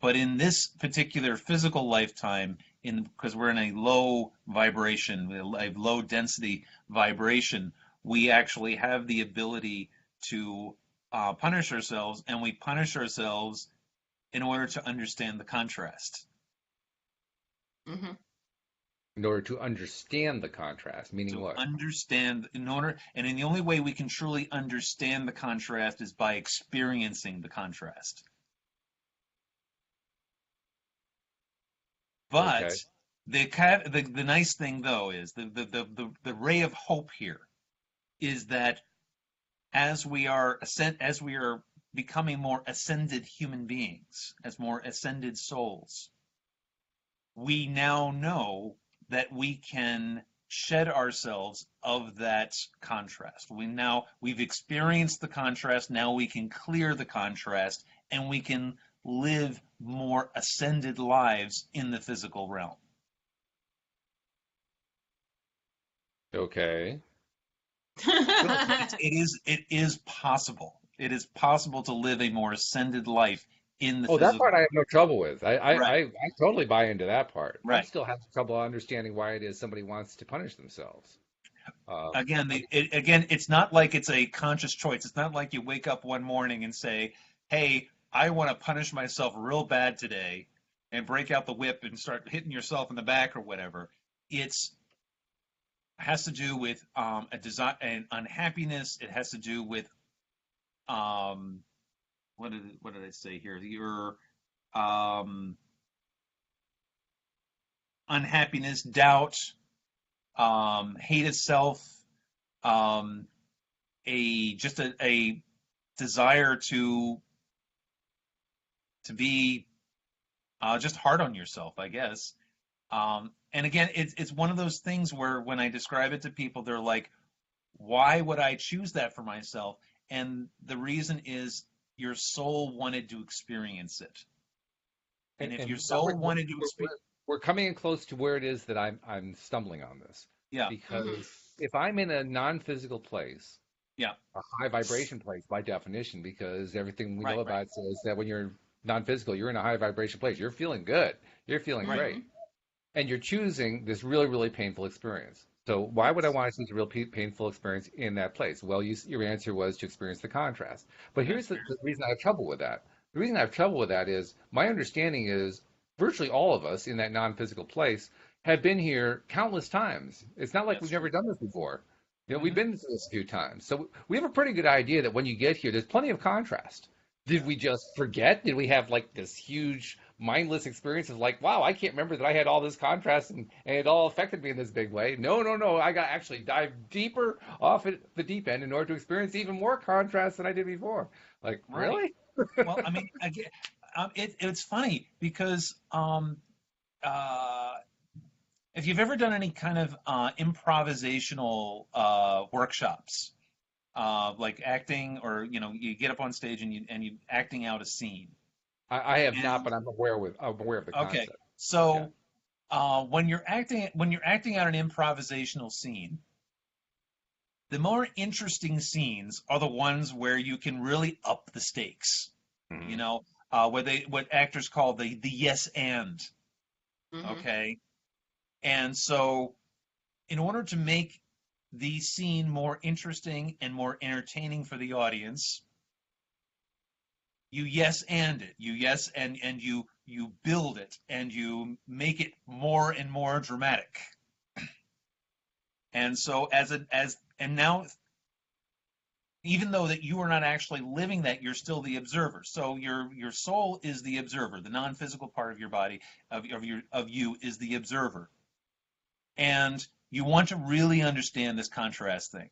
But in this particular physical lifetime, in because we're in a low vibration, a low density vibration, we actually have the ability to punish ourselves, and we punish ourselves in order to understand the contrast. Hmm. In order to understand the contrast, meaning To what? understand, and in the only way we can truly understand the contrast is by experiencing the contrast. But Okay. the nice thing though is the ray of hope here is that as we are becoming more ascended human beings, as more ascended souls, we now know that we can shed ourselves of that contrast. We've experienced the contrast, now we can clear the contrast, and we can live more ascended lives in the physical realm. Okay. It is possible. It is possible to live a more ascended life in the Oh, that part I physical. have no trouble with. Right, I totally buy into that part. I'm right. still having trouble understanding why it is somebody wants to punish themselves. Again, Okay. it's not like it's a conscious choice. It's not like you wake up one morning and say, "Hey, I want to punish myself real bad today," and break out the whip and start hitting yourself in the back or whatever. It's has to do with a desire and unhappiness. It has to do with um, what did I say here? Your um, unhappiness, doubt, hate itself, um, a desire to be just hard on yourself, I guess. And again, it's one of those things where when I describe it to people, they're like, "Why would I choose that for myself?" And the reason is your soul wanted to experience it. And if your And soul wanted to we're, experience, we're coming in close to where it is that I'm stumbling on this. yeah, Hmm. Because if I'm in a non-physical place, yeah, a high vibration place by definition, because everything we know right, right, about says that when you're non-physical, you're in a high vibration place. You're feeling good. You're feeling right, great. Hmm. And you're choosing this really, really painful experience. So why would I yes, want to choose a real painful experience in that place? Well, your answer was to experience the contrast. But here's the reason I have trouble with that. The reason I have trouble with that is my understanding is virtually all of us in that non-physical place have been here countless times. It's not like that's we've never true. done this before. We've Hmm. been through this a few times. So we have a pretty good idea that when you get here, there's plenty of contrast. Did we just forget? Did we have like this huge mindless experience of like, wow, I can't remember that I had all this contrast and it all affected me in this big way? No, no, no. I got actually dive deeper off at the deep end in order to experience even more contrast than I did before. Like, Right. really? Well, I mean, again, it's funny because uh, if you've ever done any kind of improvisational workshops, like acting, or you get up on stage and you acting out a scene. I have not, And but I'm aware of the okay, concept. Yeah. so when you're acting out an improvisational scene, the more interesting scenes are the ones where you can really up the stakes. You Hmm. know, what actors call the yes and. Hmm. Okay, And so, in order to make the scene more interesting and more entertaining for the audience, you yes and it. You yes and you build it and you make it more and more dramatic. And so and now, even though that you are not actually living that, you're still the observer. So your soul is the observer. The non-physical part of your body, of you, is the observer. And you want to really understand this contrast thing.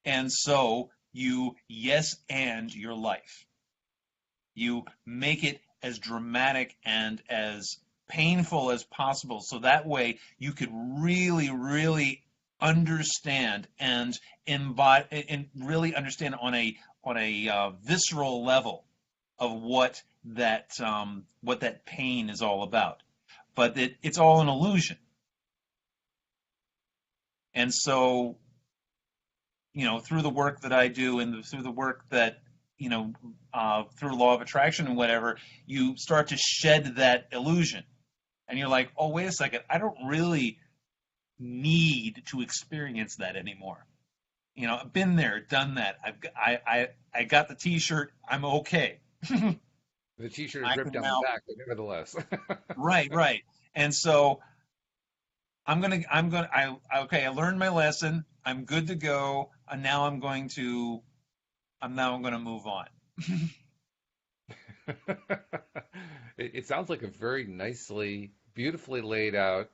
And so you yes and your life. You make it as dramatic and as painful as possible, so that way you could really, really understand and embody and really understand on a visceral level of what that pain is all about. But it's all an illusion. And so, through the work that I do and through the work that, through law of attraction and whatever, you start to shed that illusion. And you're like, oh, wait a second, I don't really need to experience that anymore. I've been there, done that. I got the T-shirt. I'm okay. The T-shirt is ripped down the back, but nevertheless. Right. And so I learned my lesson. I'm good to go. And now I'm going to move on. It sounds like a very beautifully laid out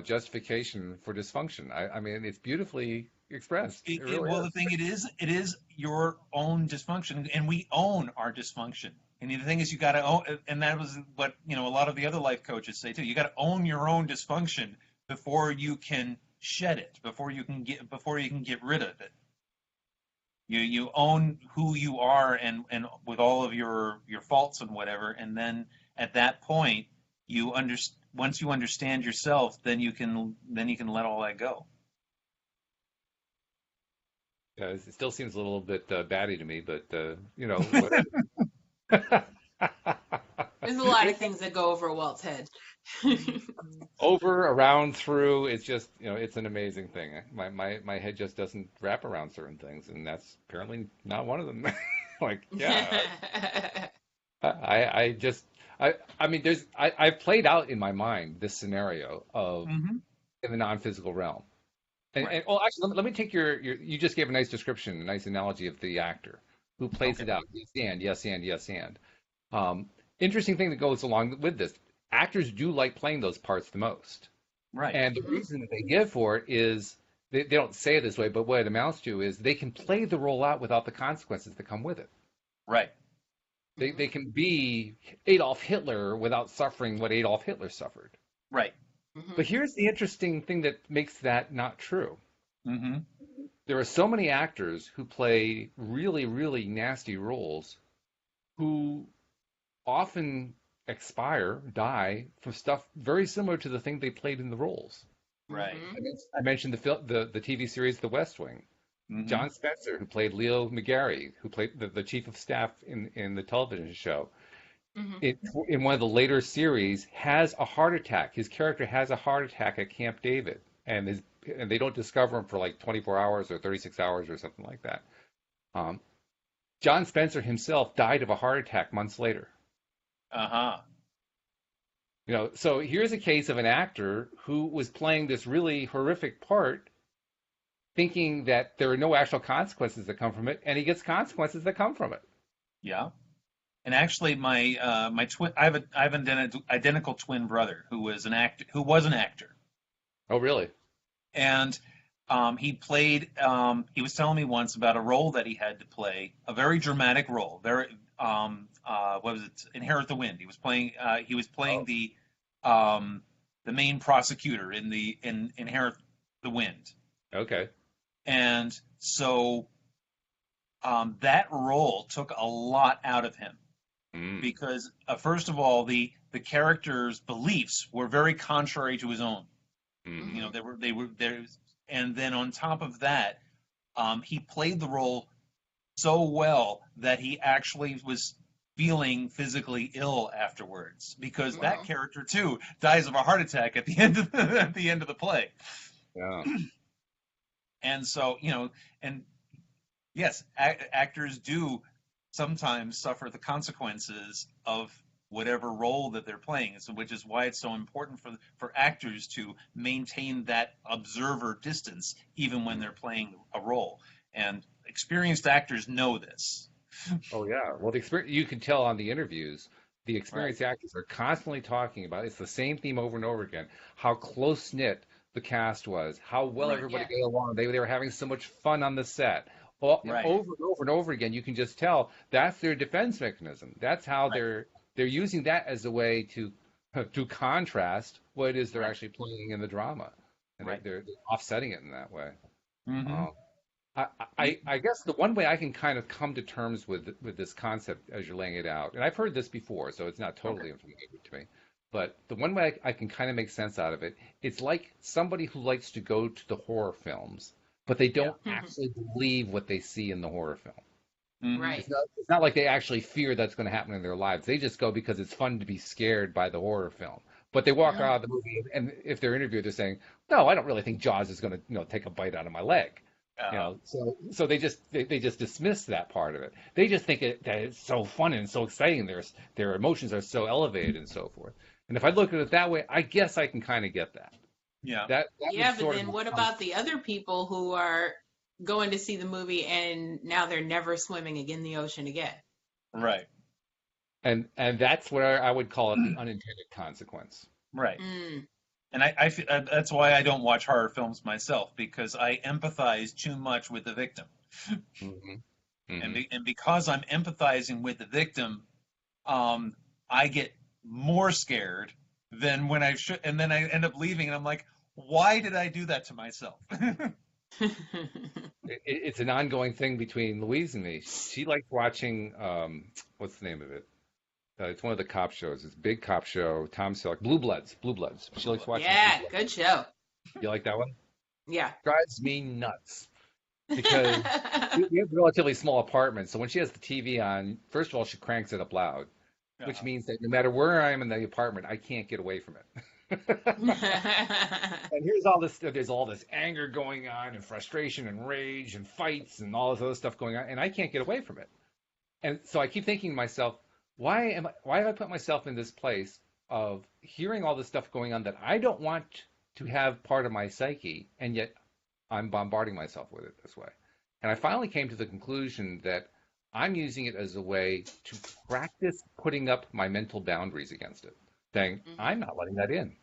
justification for dysfunction. I mean, it's beautifully expressed. It really is. The thing it is your own dysfunction, and we own our dysfunction. And the thing is, you got to own, and that was what a lot of the other life coaches say too. You got to own your own dysfunction before you can shed it, before you can get rid of it. You own who you are and with all of your faults and whatever, and then at that point once you understand yourself, then you can let all that go. Yeah, it still seems a little bit batty to me, but There's a lot of things that go over Walt's head. Over, around, through, it's just, it's an amazing thing. My head just doesn't wrap around certain things, and that's apparently not one of them. I've played out in my mind this scenario of in the non-physical realm. And, right. Well, actually, let me take you just gave a nice description, a nice analogy of the actor who plays it out. Yes and. Interesting thing that goes along with this. Actors do like playing those parts the most. Right. And the reason that they give for it is, they don't say it this way, but what it amounts to is they can play the role out without the consequences that come with it. Right. They can be Adolf Hitler without suffering what Adolf Hitler suffered. Right. But here's the interesting thing that makes that not true. Mm-hmm. There are so many actors who play really, really nasty roles who often die from stuff very similar to the thing they played in the roles. Right. I mentioned the TV series The West Wing. Mm-hmm. John Spencer, who played Leo McGarry, who played the chief of staff in the television show, in one of the later series, has a heart attack. His character has a heart attack at Camp David, and they don't discover him for like 24 hours or 36 hours or something like that. John Spencer himself died of a heart attack months later. So here's a case of an actor who was playing this really horrific part, thinking that there are no actual consequences that come from it, and he gets consequences that come from it. Yeah. And actually, my twin, I have an identical twin brother who was an actor. Oh, really? And he played. He was telling me once about a role that he had to play, a very dramatic role. What was it? Inherit the Wind. He was playing. The main prosecutor in Inherit the Wind. Okay. And so that role took a lot out of him because first of all, the character's beliefs were very contrary to his own. They were there, and then on top of that, he played the role so well that he actually was feeling physically ill afterwards, because that Well, character too dies of a heart attack at the end of at the end of the play. Yeah. And so, and yes, actors do sometimes suffer the consequences of whatever role that they're playing, so which is why it's so important for actors to maintain that observer distance even when they're playing a role. And experienced actors know this. Oh yeah. Well, the experience you can tell on the interviews, the Right. experienced actors are constantly talking about it's the same theme over and over again. How close knit the cast was, how well right, everybody yeah. got along. They were having so much fun on the set. Well, Right. over and over and over again, you can just tell that's their defense mechanism. That's how Right. they're using that as a way to to contrast what it is they're Right. actually playing in the drama, and Right. they're offsetting it in that way. Hmm. Um, I guess the one way I can kind of come to terms with this concept as you're laying it out, and I've heard this before, so it's not Okay. totally unfamiliar to me, but the one way I can kind of make sense out of it, it's like somebody who likes to go to the horror films, but they Yeah. don't actually believe what they see in the horror film. Hmm. Right. It's not like they actually fear that's going to happen in their lives. They just go because it's fun to be scared by the horror film. But they walk Mhm. out of the movie, and if they're interviewed, they're saying, "No, I don't really think Jaws is going to, take a bite out of my leg." Uh, So they just dismiss that part of it. They just think that it's so fun and so exciting. Their emotions are so elevated and so forth. And if I look at it that way, I guess I can kind of get that. yeah. That would Yeah, but sort then of what become about the other people who are going to see the movie and now they're never swimming again in the ocean again? Right. and that's where I would call it the unintended consequence. Right. Mm. And that's why I don't watch horror films myself, because I empathize too much with the victim. Hmm. And Hmm. because I'm empathizing with the victim, um, I get more scared than when I should, and then I end up leaving, and I'm like, why did I do that to myself? It's an ongoing thing between Louise and me. She likes watching what's the name of it? It's one of the cop shows. It's a big cop show. Tom Selleck, Blue Bloods. Blue Bloods. She likes watching Blue Yeah, Bloods. good show. You like that one? Yeah. Drives me nuts because we have a relatively small apartment. So when she has the TV on, first of all, she cranks it up loud, which Uh, means that no matter where I am in the apartment, I can't get away from it. And here's all this, there's all this anger going on and frustration and rage and fights and all this other stuff going on, and I can't get away from it. And so I keep thinking to myself, why have I put myself in this place of hearing all this stuff going on that I don't want to have part of my psyche, and yet I'm bombarding myself with it this way. And I finally came to the conclusion that I'm using it as a way to practice putting up my mental boundaries against it, saying, Mhm. I'm not letting that in.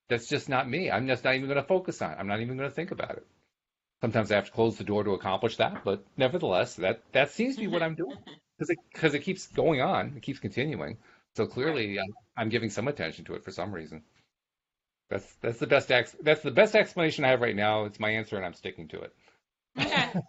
That's just not me. I'm just not even going to focus on it. I'm not even going to think about it. Sometimes I have to close the door to accomplish that, but nevertheless, that seems to be what I'm doing because it keeps going on, it keeps continuing. So Right. clearly, I'm giving some attention to it for some reason. That's the best explanation I have right now. It's my answer, and I'm sticking to Okay. it.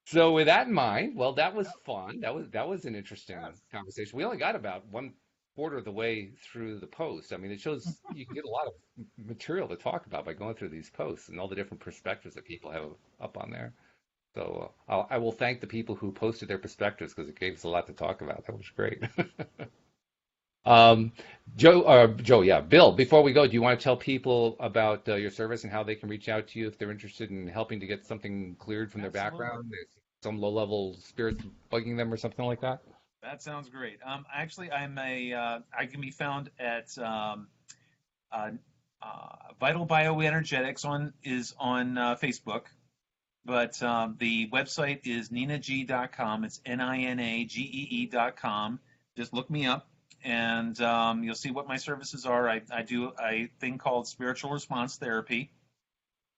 So with that in mind, well, that was fun. That was an interesting yes. conversation. We only got about one quarter of the way through the post. I mean, it shows you can get a lot of material to talk about by going through these posts and all the different perspectives that people have up on there. So I will thank the people who posted their perspectives because it gave us a lot to talk about. That was great. Um, Joe, yeah, Bill, before we go, do you want to tell people about your service and how they can reach out to you if they're interested in helping to get something cleared from their Absolutely. background? If some low-level spirits bugging them or something like that? That sounds great. Actually, I can be found at uh, Vital Bioenergetics on Facebook, but the website is ninag.com. It's ninagee.com. Just look me up, and you'll see what my services are. I do a thing called spiritual response therapy,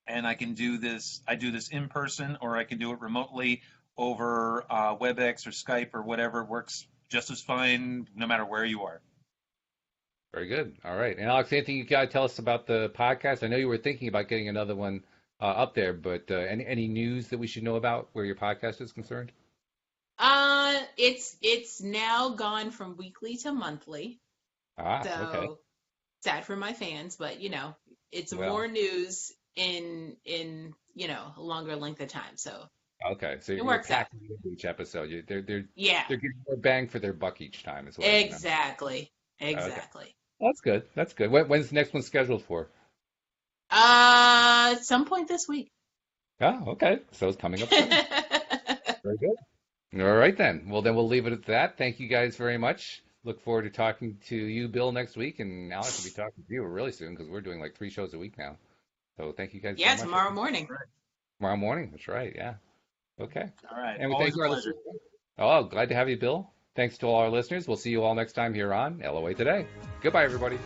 and I can do this. I do this in person, or I can do it remotely over WebEx or Skype or whatever. It works just as fine, no matter where you are. Very good. All right. And Alex, anything you got to tell us about the podcast? I know you were thinking about getting another one up there, but any news that we should know about where your podcast is concerned? It's now gone from weekly to monthly. Ah, okay. So sad for my fans, but it's Well, more news in a longer length of time. So Okay, so It you're works out. packing into each episode. Yeah, They're getting more bang for their buck each time, is what I mean. exactly. Okay, Exactly. that's good. That's good. When's the next one scheduled for? At some point this week. Oh, okay. So it's coming up soon. Very good. All right then. Well, then we'll leave it at that. Thank you guys very much. Look forward to talking to you, Bill, next week, and Alex will be talking to you really soon because we're doing like 3 shows a week now. So thank you guys very Yeah, much. tomorrow morning. Right. Tomorrow morning. That's right. Yeah. Okay. All right. And we Always thank a our pleasure. listeners. Oh, glad to have you, Bill. Thanks to all our listeners. We'll see you all next time here on LOA Today. Goodbye, everybody.